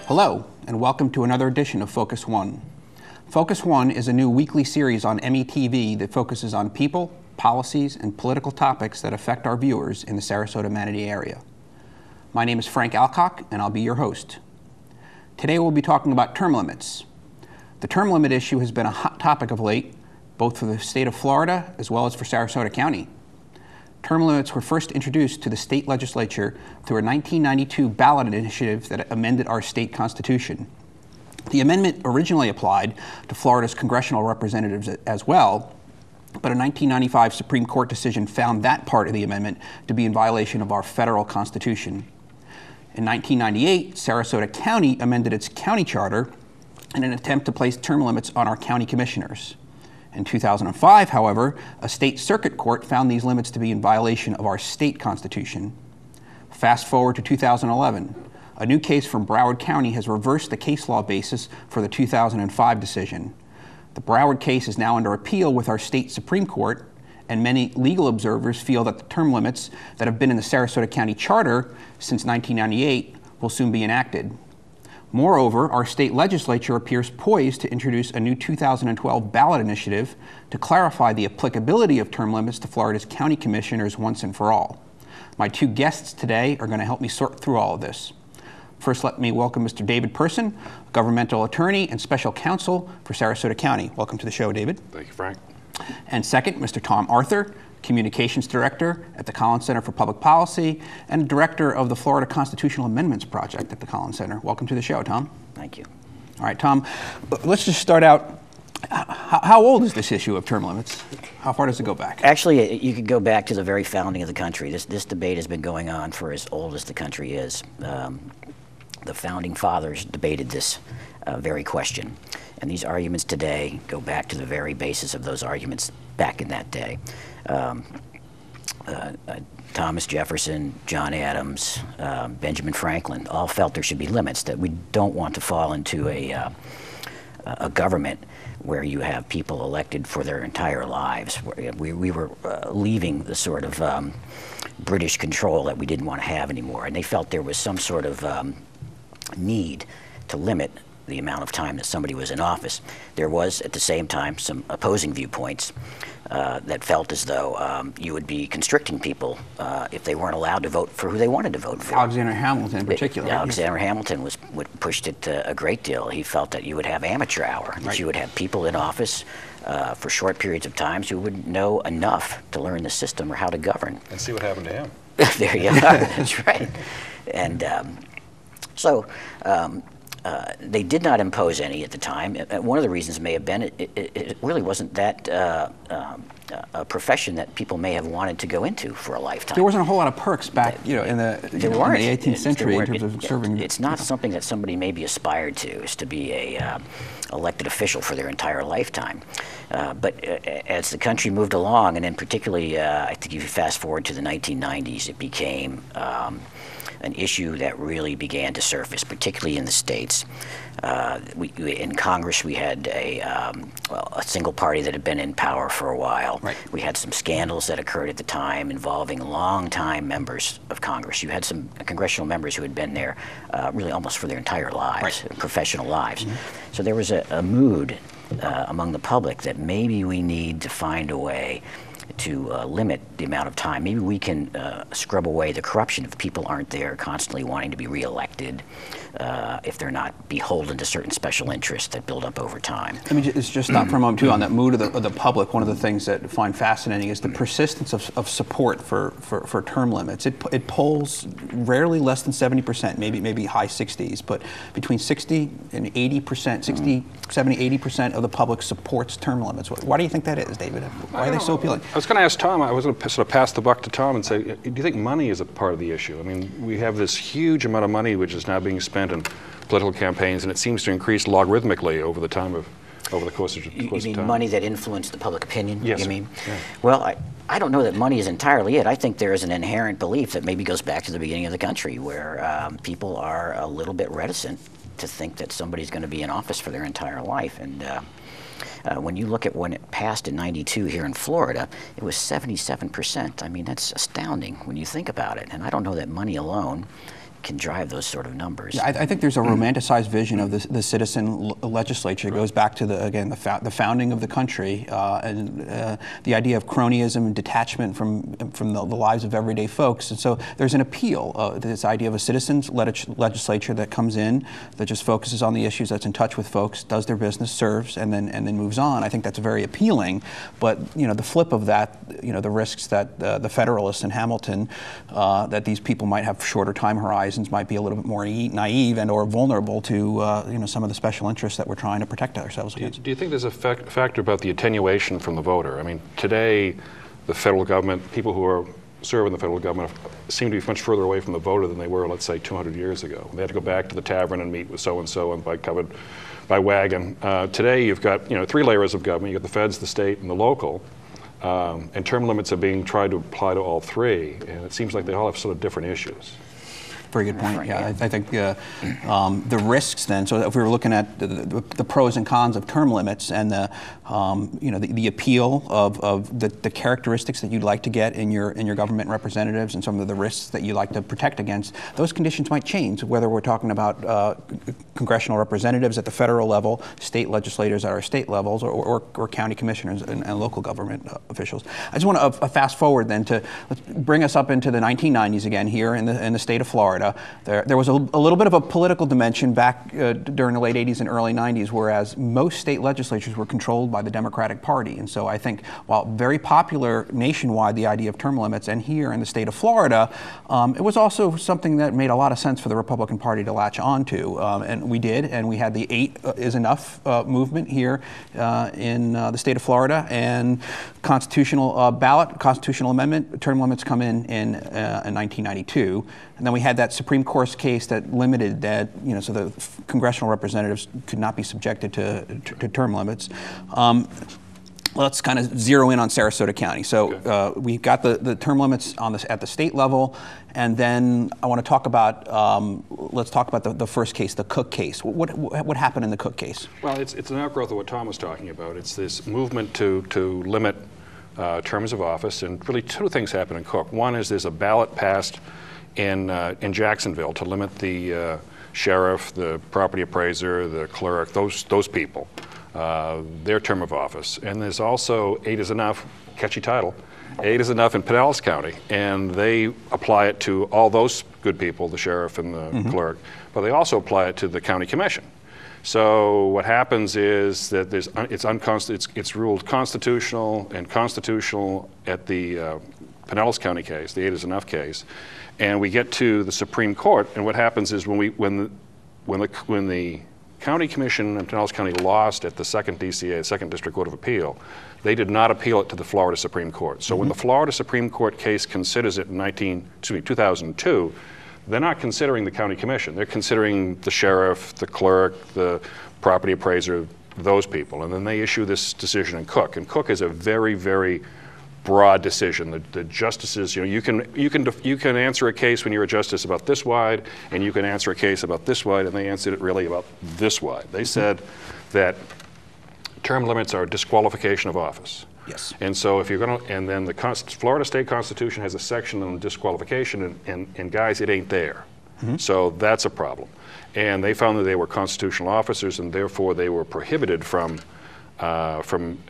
Hello, and welcome to another edition of Focus One. Focus One is a new weekly series on METV that focuses on people, policies, and political topics that affect our viewers in the Sarasota-Manatee area. My name is Frank Alcock, and I'll be your host. Today we'll be talking about term limits. The term limit issue has been a hot topic of late, both for the state of Florida as well as for Sarasota County. Term limits were first introduced to the state legislature through a 1992 ballot initiative that amended our state constitution. The amendment originally applied to Florida's congressional representatives as well, but a 1995 Supreme Court decision found that part of the amendment to be in violation of our federal constitution. In 1998, Sarasota County amended its county charter in an attempt to place term limits on our county commissioners. In 2005, however, a state circuit court found these limits to be in violation of our state constitution. Fast forward to 2011. A new case from Broward County has reversed the case law basis for the 2005 decision. The Broward case is now under appeal with our state Supreme Court, and many legal observers feel that the term limits that have been in the Sarasota County Charter since 1998 will soon be enacted. Moreover, our state legislature appears poised to introduce a new 2012 ballot initiative to clarify the applicability of term limits to Florida's county commissioners once and for all. My two guests today are going to help me sort through all of this. First, let me welcome Mr. David Person, governmental attorney and special counsel for Sarasota County. Welcome to the show, David. Thank you, Frank. And second, Mr. Tom Arthur, communications director at the Collins Center for Public Policy and director of the Florida Constitutional Amendments Project at the Collins Center. Welcome to the show, Tom. Thank you. All right, Tom, let's just start out. How old is this issue of term limits? How far does it go back? Actually, you could go back to the very founding of the country. This debate has been going on for as old as the country is. The founding fathers debated this very question. And these arguments today go back to the very basis of those arguments back in that day. Thomas Jefferson, John Adams, Benjamin Franklin all felt there should be limits, that we don't want to fall into a government where you have people elected for their entire lives. We were leaving the sort of British control that we didn't want to have anymore. And they felt there was some sort of need to limit the amount of time that somebody was in office. There was, at the same time, some opposing viewpoints that felt as though you would be constricting people if they weren't allowed to vote for who they wanted to vote for. Alexander Hamilton in particular. Alexander Hamilton pushed it a great deal. He felt that you would have amateur hour, that you would have people in office for short periods of time who wouldn't know enough to learn the system or how to govern. And see what happened to him. There you go. That's right. And so they did not impose any at the time. One of the reasons may have been it really wasn't that a profession that people may have wanted to go into for a lifetime. There wasn't a whole lot of perks back, in the 18th century in terms of serving. It's not something that somebody maybe aspired to, is to be a elected official for their entire lifetime. But as the country moved along, and then particularly, I think if you fast forward to the 1990s, it became an issue that really began to surface, particularly in the states. In Congress, we had a single party that had been in power for a while. Right. We had some scandals that occurred at the time involving longtime members of Congress. You had some congressional members who had been there really almost for their entire lives, professional lives. Mm-hmm. So there was a mood among the public that maybe we need to find a way to limit the amount of time. Maybe we can scrub away the corruption if people aren't there constantly wanting to be reelected, if they're not beholden to certain special interests that build up over time. Let me just stop for a moment, too, on that mood of the public. One of the things that I find fascinating is the persistence of support for term limits. It polls rarely less than 70%, maybe high 60s, but between 60 and 80%, 60, 70, 80% of the public supports term limits. Why do you think that is, David? Why are they so appealing? I was going to ask Tom, I was going to sort of pass the buck to Tom and say, do you think money is a part of the issue? I mean, we have this huge amount of money which is now being spent in political campaigns, and it seems to increase logarithmically over the course of time. You mean money that influenced the public opinion? Yes. You mean? Yeah. Well, I don't know that money is entirely it. I think there is an inherent belief that maybe goes back to the beginning of the country, where people are a little bit reticent to think that somebody's going to be in office for their entire life. And when you look at when it passed in '92 here in Florida, it was 77%. I mean, that's astounding when you think about it. And I don't know that money alone can drive those sort of numbers. Yeah, I think there's a romanticized vision of the citizen legislature. It goes back to the founding of the country and the idea of cronyism and detachment from the lives of everyday folks. And so there's an appeal, this idea of a citizens legislature that comes in, that just focuses on the issues, that's in touch with folks, does their business, serves, and then moves on. I think that's very appealing. But the flip of that, the risks that the Federalists in Hamilton, that these people might have shorter time horizons, might be a little bit more naive and or vulnerable to some of the special interests that we're trying to protect ourselves against. Do you think there's a factor about the attenuation from the voter? I mean, today, the federal government, people who serve in the federal government seem to be much further away from the voter than they were, let's say, 200 years ago. They had to go back to the tavern and meet with so-and-so and covered by wagon. Today, you've got 3 layers of government. You've got the feds, the state, and the local. And term limits are being tried to apply to all 3. And it seems like they all have sort of different issues. Very good point. Yeah, I think the risks then. So if we were looking at the pros and cons of term limits and the appeal of the characteristics that you'd like to get in your government representatives and some of the risks that you like to protect against, those conditions might change. Whether we're talking about congressional representatives at the federal level, state legislators at our state levels, or county commissioners and local government officials. I just want to fast forward then to let's bring us up into the 1990s again here in the state of Florida. There was a little bit of a political dimension back during the late 80s and early 90s, whereas most state legislatures were controlled by the Democratic Party. And so I think while very popular nationwide, the idea of term limits, and here in the state of Florida, it was also something that made a lot of sense for the Republican Party to latch onto. And we did, and we had the 8 is enough movement here in the state of Florida, and constitutional ballot, constitutional amendment, term limits come in 1992. And then we had that Supreme Court case that limited that, so the congressional representatives could not be subjected to term limits. Let's kind of zero in on Sarasota County. So we've got the term limits at the state level, and then I want to talk about, let's talk about the first case, the Cook case. What happened in the Cook case? Well, it's an outgrowth of what Tom was talking about. It's this movement to limit terms of office, and really 2 things happen in Cook. One is there's a ballot passed in Jacksonville to limit the sheriff, the property appraiser, the clerk, those people, their term of office. And there's also 8 is enough, catchy title, 8 is enough in Pinellas County, and they apply it to all those good people, the sheriff and the clerk, but they also apply it to the county commission. So what happens is that it's ruled constitutional and constitutional at the Pinellas County case, the 8 is enough case, and we get to the Supreme Court, and what happens is when the County Commission in Pinellas County lost at the second DCA, Second District Court of Appeal, they did not appeal it to the Florida Supreme Court. So when the Florida Supreme Court case considers it in 2002, they're not considering the County Commission. They're considering the sheriff, the clerk, the property appraiser, those people. And then they issue this decision in Cook. And Cook is a very, very broad decision. The justices, you can answer a case when you're a justice about this wide, and you can answer a case about this wide, and they answered it really about this wide. They said that term limits are disqualification of office. Yes. And so if you're going to, and then the Florida State Constitution has a section on disqualification, and guys, it ain't there. So that's a problem. And they found that they were constitutional officers, and therefore they were prohibited from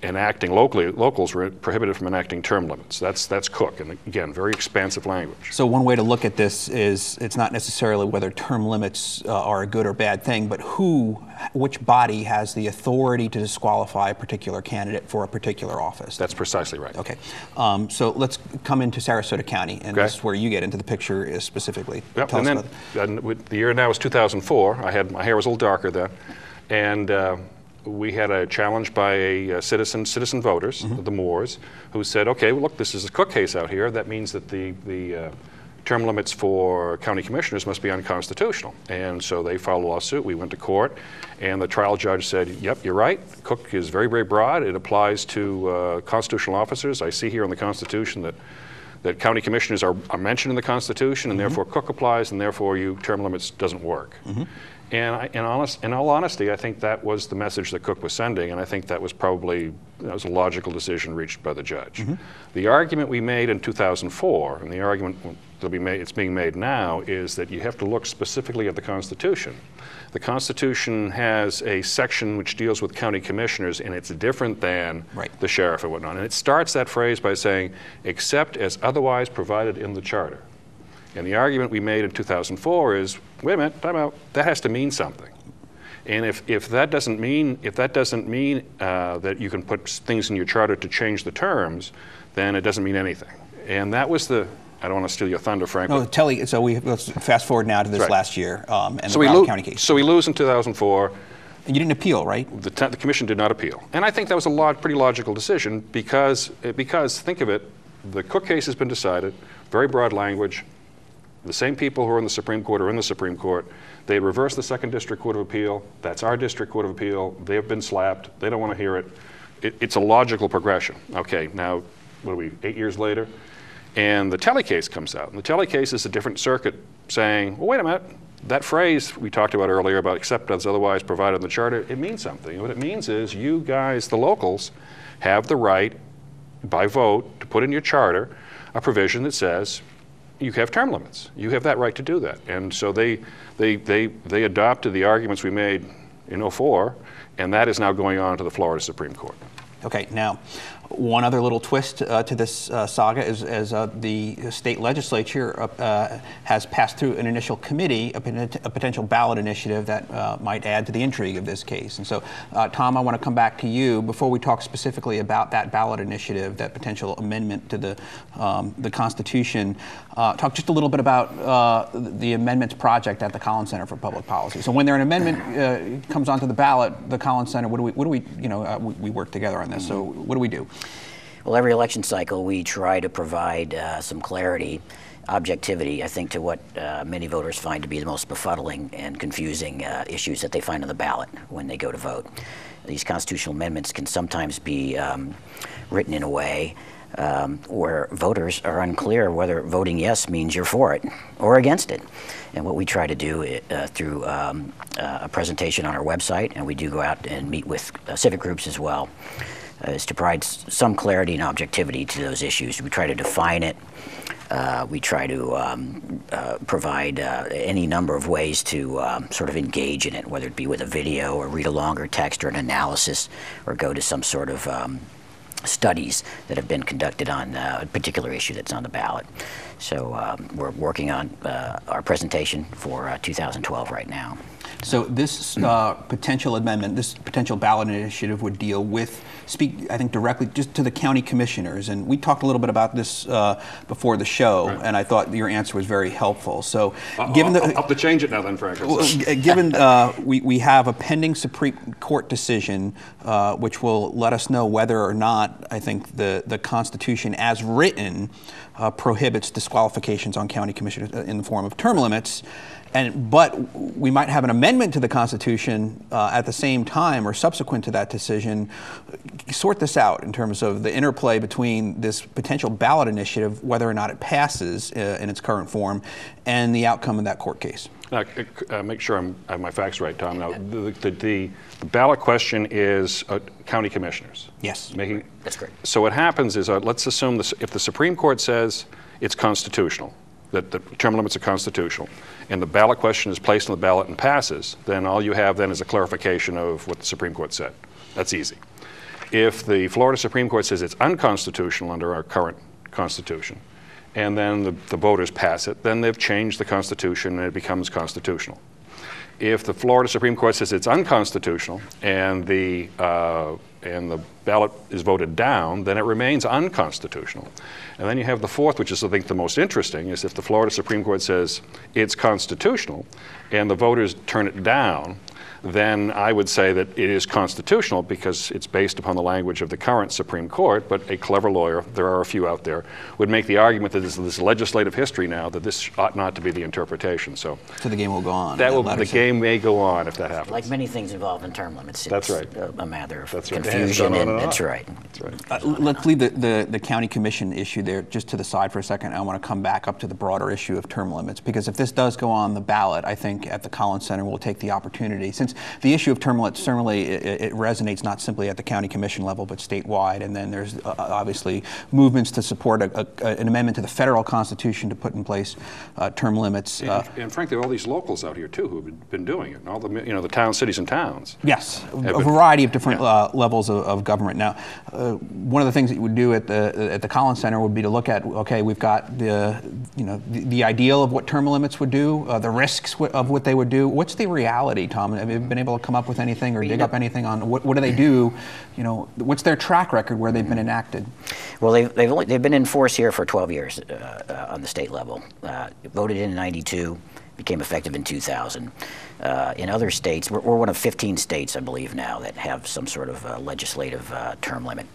enacting locals were prohibited from enacting term limits. That's Cook, and again, very expansive language. So one way to look at this is it's not necessarily whether term limits are a good or bad thing, but which body has the authority to disqualify a particular candidate for a particular office. That's precisely right. Okay, so let's come into Sarasota County, and this is where you get into the picture specifically. Yep. And then the year now was 2004. My hair was a little darker then, and we had a challenge by citizen voters, the Moores, who said, okay, well, look, this is a Cook case out here. That means that the term limits for county commissioners must be unconstitutional. And so they filed a lawsuit. We went to court, and the trial judge said, yep, you're right. Cook is very, very broad. It applies to constitutional officers. I see here in the Constitution that county commissioners are mentioned in the Constitution, and therefore Cook applies, and therefore term limits doesn't work. And in all honesty, I think that was the message that Cook was sending, and I think that was a logical decision reached by the judge. The argument we made in 2004, and the argument it's being made now, is that you have to look specifically at the Constitution. The Constitution has a section which deals with county commissioners, and it's different than the sheriff and whatnot. And it starts that phrase by saying, except as otherwise provided in the charter. And the argument we made in 2004 is, wait a minute, time out, that has to mean something. And if that doesn't mean that you can put things in your charter to change the terms, then it doesn't mean anything. And that was I don't want to steal your thunder, Frank. No, let's fast forward now to this last year and the Brown County case. So we lose in 2004. And you didn't appeal, right? The commission did not appeal. And I think that was a pretty logical decision because think of it, the Cook case has been decided, very broad language. The same people who are in the Supreme Court are in the Supreme Court. They reversed the Second District Court of Appeal. That's our District Court of Appeal. They have been slapped. They don't want to hear it. It's a logical progression. Okay, now, what are we, 8 years later? And the Telly case comes out. And the Telly case is a different circuit saying, well, wait a minute. That phrase we talked about earlier about except as otherwise provided in the charter, it means something. What it means is you guys, the locals, have the right, by vote, to put in your charter a provision that says you have term limits. You have that right to do that. And so they adopted the arguments we made in 2004, and that is now going on to the Florida Supreme Court. Okay, now, one other little twist to this saga is as the state legislature has passed through an initial committee, a potential ballot initiative that might add to the intrigue of this case. And so, Tom, I want to come back to you before we talk specifically about that ballot initiative, that potential amendment to the Constitution. Talk just a little bit about the amendments project at the Collins Center for Public Policy. So when an amendment comes onto the ballot, the Collins Center, what do we we work together on this. So what do we do? Well, every election cycle we try to provide some clarity, objectivity, I think, to what many voters find to be the most befuddling and confusing issues that they find on the ballot when they go to vote. These constitutional amendments can sometimes be written in a way where voters are unclear whether voting yes means you're for it or against it. And what we try to do through a presentation on our website, and we do go out and meet with civic groups as well, is to provide some clarity and objectivity to those issues. We try to define it. We try to provide any number of ways to sort of engage in it, whether it be with a video or read a longer text or an analysis or go to some sort of studies that have been conducted on a particular issue that's on the ballot. So we're working on our presentation for 2012 right now. So this potential amendment, this potential ballot initiative would deal with, I think, directly just to the county commissioners. And we talked a little bit about this before the show, and I thought your answer was very helpful. So given I'll have to change it now then, Frank. Given we have a pending Supreme Court decision which will let us know whether or not, I think, the Constitution as written prohibits disqualifications on county commissioners in the form of term limits. But we might have an amendment to the Constitution at the same time or subsequent to that decision. Sort this out in terms of the interplay between this potential ballot initiative, whether or not it passes in its current form, and the outcome of that court case. Make sure I have my facts right, Tom. Now, the ballot question is county commissioners. Yes. That's correct. So what happens is, let's assume if the Supreme Court says it's constitutional, that the term limits are constitutional, and the ballot question is placed on the ballot and passes, then all you have then is a clarification of what the Supreme Court said. That's easy. If the Florida Supreme Court says it's unconstitutional under our current Constitution, and then the voters pass it, then they've changed the Constitution and it becomes constitutional. If the Florida Supreme Court says it's unconstitutional and the ballot is voted down, then it remains unconstitutional. And then you have the fourth, which is, I think, the most interesting, is if the Florida Supreme Court says it's constitutional and the voters turn it down, then I would say that it is constitutional because it's based upon the language of the current Supreme Court, but a clever lawyer, there are a few out there, would make the argument that there's this legislative history now that this ought not to be the interpretation. So the game will go on. The game may go on if that happens. Like many things involved in term limits, that's right. A matter of that's right. confusion, and that's right. Let's leave the county commission issue there just to the side for a second. I want to come back up to the broader issue of term limits, because if this does go on the ballot, I think at the Collins Center we'll take the opportunity, since the issue of term limits certainly it resonates not simply at the county commission level but statewide, and then there's obviously movements to support an amendment to the federal constitution to put in place term limits. And frankly, all these locals out here too who've been doing it, and all the the towns, cities, and towns. Yes, a variety of different levels of government. Now, one of the things that you would do at the Collins Center would be to look at, okay, we've got the ideal of what term limits would do, the risks of what they would do. What's the reality, Tom? Have you been able to come up with anything or dig up anything on what do they do? What's their track record where they've been enacted? Well, they've been in force here for 12 years on the state level. Voted in '92. Became effective in 2000. In other states, we're one of 15 states, I believe, now that have some sort of legislative term limit.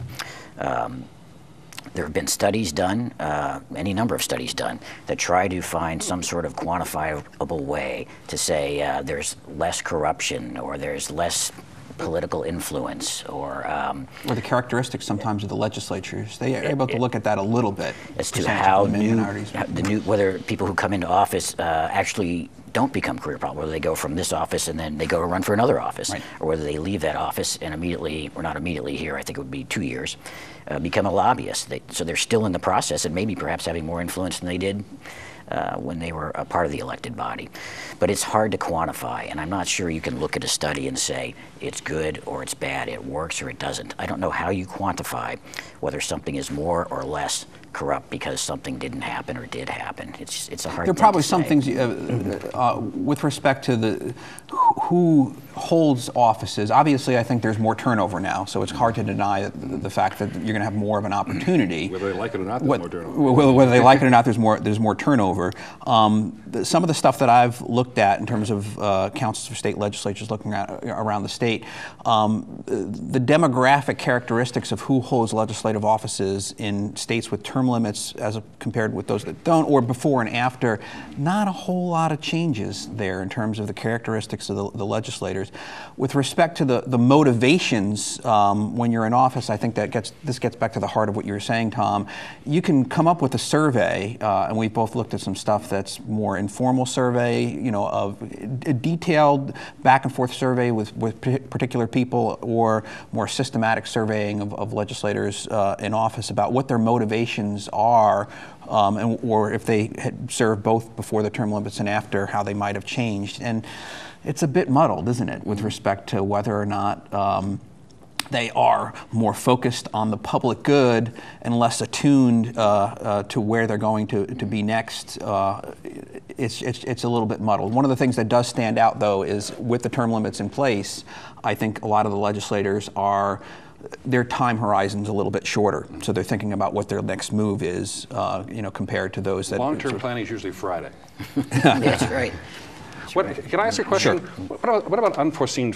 There have been studies done, any number of studies done, that try to find some sort of quantifiable way to say there's less corruption or there's less political influence, or the characteristics sometimes of the legislatures. They are able to look at that a little bit as to how whether people who come into office actually don't become career problems, whether they go from this office and then they go to run for another office, right, or whether they leave that office and immediately, or not immediately here, I think it would be 2 years, become a lobbyist. So they're still in the process and maybe perhaps having more influence than they did when they were a part of the elected body. But it's hard to quantify, and I'm not sure you can look at a study and say it's good or it's bad, it works or it doesn't. I don't know how you quantify whether something is more or less corrupt because something didn't happen or did happen. It's a hard thing to say. There are probably some things with respect to who holds offices. Obviously, I think there's more turnover now, so it's hard to deny the fact that you're going to have more of an opportunity. Whether they like it or not, there's more turnover. Whether they like it or not, there's more turnover. Some of the stuff that I've looked at in terms of councils for state legislatures looking at around the state, the demographic characteristics of who holds legislative offices in states with term limits as compared with those that don't, or before and after, not a whole lot of changes there in terms of the characteristics of the legislators. With respect to the motivations when you're in office, I think this gets back to the heart of what you were saying, Tom. You can come up with a survey, and we've both looked at some stuff that's more informal survey, of a detailed back and forth survey with particular people, or more systematic surveying of legislators in office about what their motivations are, or if they had served both before the term limits and after, how they might have changed. And it's a bit muddled, isn't it, with respect to whether or not they are more focused on the public good and less attuned to where they're going to be next. It's a little bit muddled. One of the things that does stand out, though, is with the term limits in place, I think a lot of the legislators their time horizon's a little bit shorter, so they're thinking about what their next move is, compared to those that... Long-term planning is usually Friday. That's right. Can I ask you a question? Sure. What about unforeseen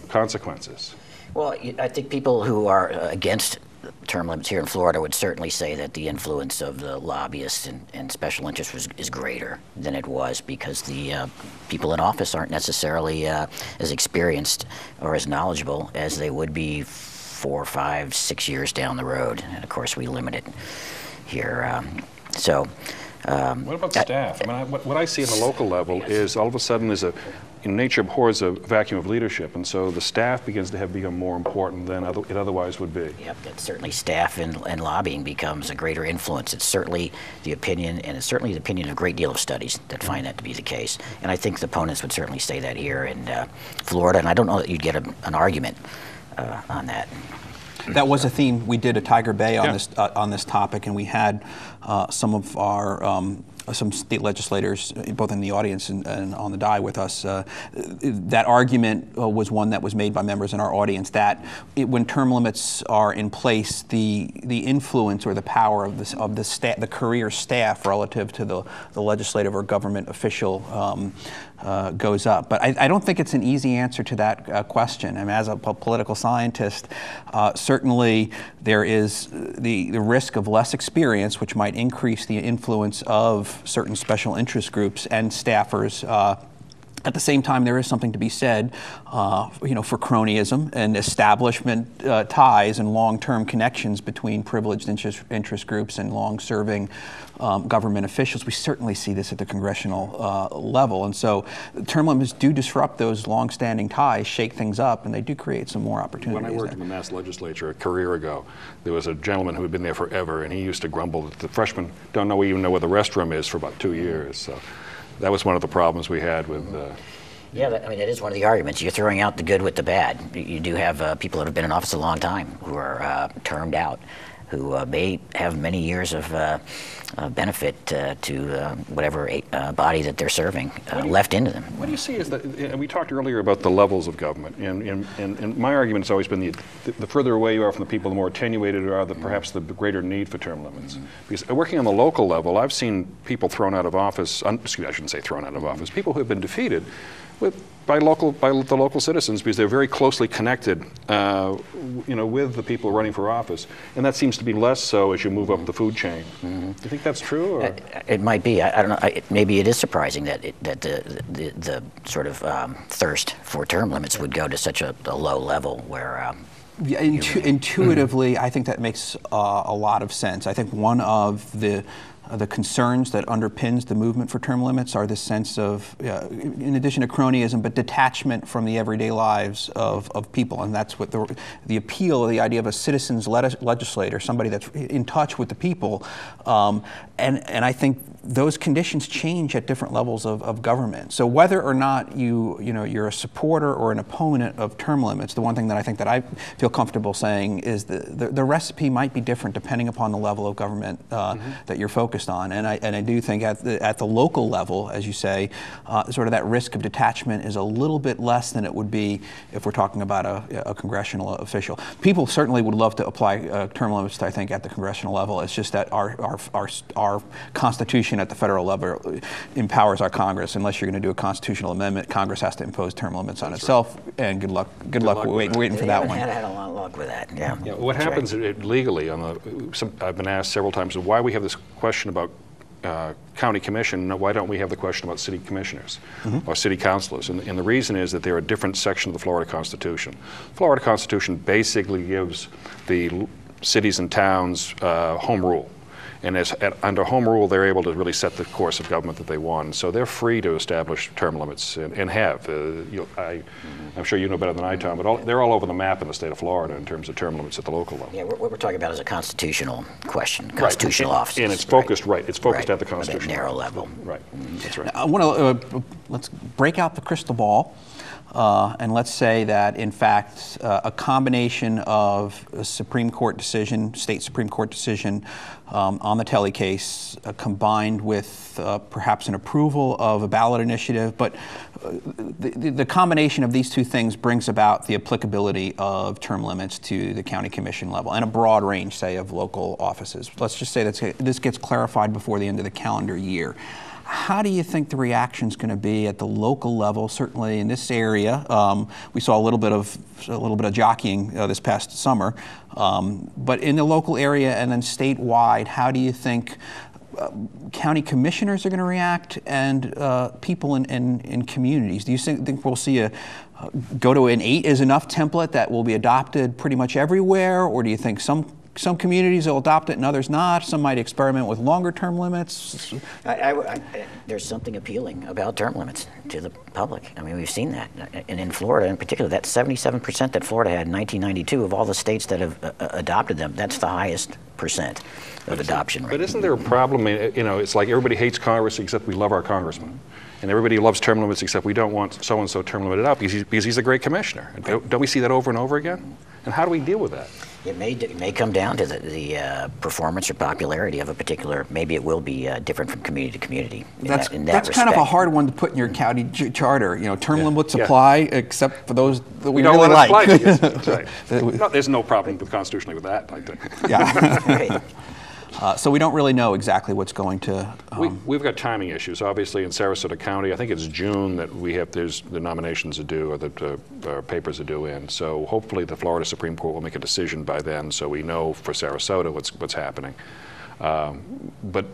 consequences? Well, I think people who are against term limits here in Florida would certainly say that the influence of the lobbyists and special interests is greater than it was, because the people in office aren't necessarily as experienced or as knowledgeable as they would be 4, 5, 6 years down the road. And of course, we limit it here. What about staff? I mean, what I see on the local level is all of a sudden nature abhors a vacuum of leadership, and so the staff begins to become more important than it otherwise would be. Yep, that's certainly staff and lobbying becomes a greater influence. It's certainly the opinion, and it's certainly the opinion of a great deal of studies that find that to be the case. And I think the opponents would certainly say that here in Florida, and I don't know that you'd get an argument on that. That was a theme. We did a Tiger Bay on this topic, and we had some of our some state legislators, both in the audience and on the die with us. That argument was one that was made by members in our audience, that when term limits are in place, the influence or the power of the career staff relative to the legislative or government official goes up. But I don't think it's an easy answer to that question. I mean, as a political scientist, certainly there is the risk of less experience, which might increase the influence of certain special interest groups and staffers. At the same time, there is something to be said, for cronyism and establishment ties and long-term connections between privileged interest groups and long-serving government officials. We certainly see this at the congressional level, and so term limits do disrupt those long-standing ties, shake things up, and they do create some more opportunities. When I worked in the Mass Legislature a career ago, there was a gentleman who had been there forever, and he used to grumble that the freshmen don't even know where the restroom is for about 2 years. So that was one of the problems we had with. Yeah, I mean, that is one of the arguments. You're throwing out the good with the bad. You do have people that have been in office a long time who are termed out, who may have many years of benefit to whatever body that they're serving left into them. What do you see as and we talked earlier about the levels of government, and my argument has always been the further away you are from the people, the more attenuated are, perhaps the greater need for term limits. Because working on the local level, I've seen people thrown out of office, I shouldn't say thrown out of office, people who have been defeated by the local citizens because they're very closely connected, with the people running for office, and that seems to be less so as you move up the food chain. Do you think that's true? Or? It might be. I don't know. Maybe it is surprising that the sort of thirst for term limits would go to such a low level where. Intuitively, I think that makes a lot of sense. I think one of the concerns that underpins the movement for term limits are the sense of, in addition to cronyism, but detachment from the everyday lives of people. And that's what the appeal of the idea of a citizen's legislator, somebody that's in touch with the people. And I think those conditions change at different levels of government. So whether or not you're a supporter or an opponent of term limits, the one thing that I feel comfortable saying is the recipe might be different depending upon the level of government that you're focused on. And I do think at the local level, as you say, sort of that risk of detachment is a little bit less than it would be if we're talking about a congressional official. People certainly would love to apply term limits, I think, at the congressional level. It's just that our Constitution at the federal level empowers our Congress. Unless you're going to do a constitutional amendment, Congress has to impose term limits on itself. And good luck waiting for that one. I had a lot of luck with that. Yeah. What happens legally I've been asked several times why we have this question about county commission. Why don't we have the question about city commissioners or city councilors? And the reason is that they're a different section of the Florida Constitution. The Florida Constitution basically gives the cities and towns home rule. And under home rule, they're able to really set the course of government that they want. So they're free to establish term limits and have. I'm sure you know better than I, Tom, but they're all over the map in the state of Florida in terms of term limits at the local level. Yeah, what we're talking about is a constitutional question, constitutional office. And it's focused, it's focused at the constitutional narrow level. Right, that's right. I want to, let's break out the crystal ball. And let's say that, in fact, a combination of a Supreme Court decision, state Supreme Court decision on the Telly case, combined with perhaps an approval of a ballot initiative, but the combination of these two things brings about the applicability of term limits to the county commission level and a broad range, say, of local offices. Let's just say that this gets clarified before the end of the calendar year. How do you think the reaction is going to be at the local level? Certainly in this area, we saw a little bit of jockeying this past summer. But in the local area and then statewide, how do you think county commissioners are going to react and people in communities? Do you think we'll see go to an 8 is enough template that will be adopted pretty much everywhere, or do you think some communities will adopt it and others not? Some might experiment with longer term limits. There's something appealing about term limits to the public. I mean, we've seen that. And in Florida in particular, that 77% that Florida had in 1992 of all the states that have adopted them, that's the highest percent of adoption rate. But isn't there a problem? It's like everybody hates Congress except we love our congressman. And everybody loves term limits except we don't want so-and-so term limited out because he's a great commissioner. Don't we see that over and over again? And how do we deal with that? It may come down to the performance or popularity of a particular. Maybe it will be different from community to community. That's kind of a hard one to put in your county charter. Term limits apply except for those that we really like. Yes, that's right. There's no problem constitutionally with that, I think. Yeah. Right. So we don't really know exactly what's going to. We've got timing issues. Obviously, in Sarasota County, I think it's June that there's the nominations are due, or the papers are due in. So hopefully, the Florida Supreme Court will make a decision by then, so we know for Sarasota what's happening. But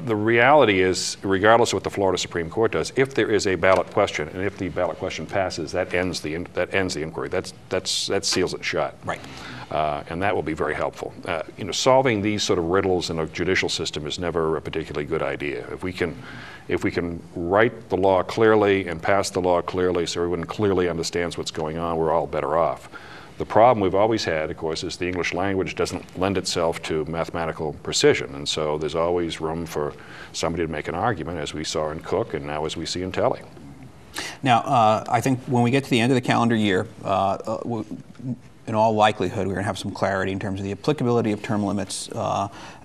the reality is, regardless of what the Florida Supreme Court does, if there is a ballot question, and if the ballot question passes, that ends the inquiry. That seals it shut. Right. And that will be very helpful. Solving these sort of riddles in a judicial system is never a particularly good idea. If we can write the law clearly and pass the law clearly, so everyone clearly understands what's going on, we're all better off. The problem we've always had, of course, is the English language doesn't lend itself to mathematical precision, and so there's always room for somebody to make an argument, as we saw in Cook and now as we see in Telly. Now, I think when we get to the end of the calendar year, in all likelihood, we're going to have some clarity in terms of the applicability of term limits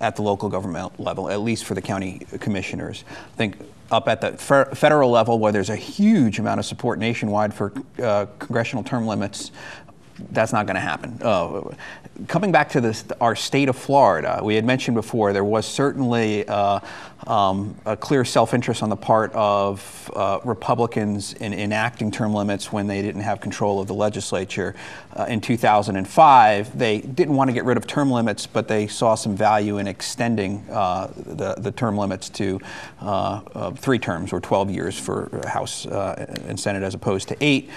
at the local government level, at least for the county commissioners. I think up at the federal level, where there's a huge amount of support nationwide for congressional term limits, that's not going to happen. Coming back to our state of Florida, we had mentioned before there was certainly a clear self-interest on the part of Republicans in enacting term limits when they didn't have control of the legislature. In 2005, they didn't want to get rid of term limits, but they saw some value in extending the term limits to 3 terms, or 12 years for House and Senate, as opposed to 8.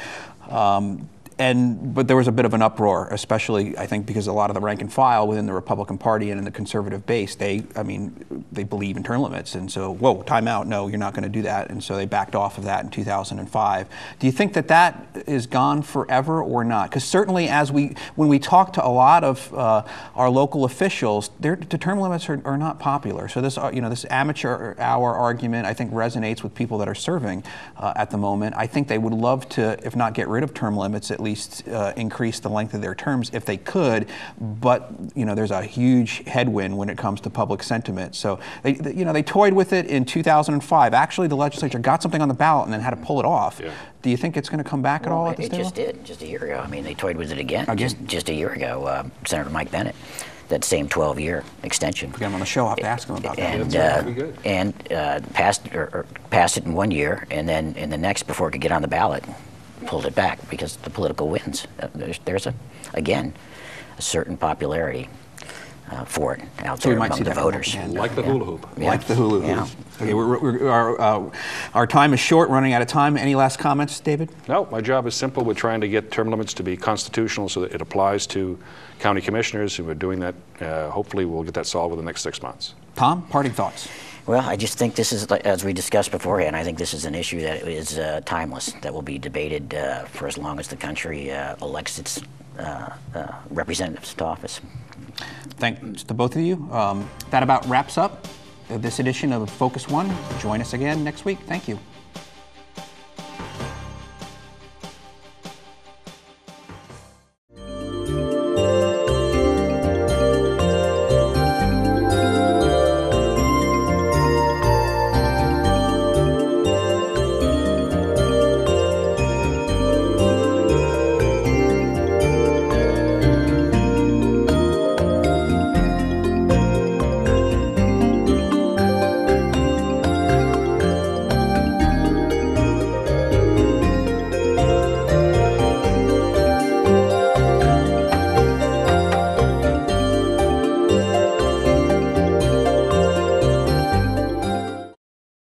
But there was a bit of an uproar, especially, I think, because a lot of the rank and file within the Republican Party and in the conservative base, they believe in term limits. And so, whoa, time out, no, you're not going to do that. And so they backed off of that in 2005. Do you think that is gone forever or not? Because certainly when we talk to a lot of our local officials, the term limits are not popular. So this amateur hour argument, I think, resonates with people that are serving at the moment. I think they would love to, if not get rid of term limits, at least increase the length of their terms if they could, but there's a huge headwind when it comes to public sentiment. So they toyed with it in 2005. Actually, the legislature got something on the ballot and then had to pull it off. Yeah. Do you think it's going to come back at all at the state level? It just did, just a year ago. I mean, they toyed with it again. Just a year ago. Senator Mike Bennett, that same 12-year extension. Get him on the show. I'll have to ask him about that. And passed it in 1 year, and then in the next, before it could get on the ballot, pulled it back because the political winds. There's again a certain popularity for it out there among the voters. Like the hula hoop. Yeah. Like the hula hoop. Yeah. Okay, our time is short, running out of time. Any last comments, David? No, my job is simple. We're trying to get term limits to be constitutional so that it applies to county commissioners, and we're doing that. Hopefully we'll get that solved within the next 6 months. Tom, parting thoughts? Well, I just think this is, as we discussed beforehand, I think this is an issue that is timeless, that will be debated for as long as the country elects its representatives to office. Thanks to both of you. That about wraps up this edition of Focus One. Join us again next week. Thank you.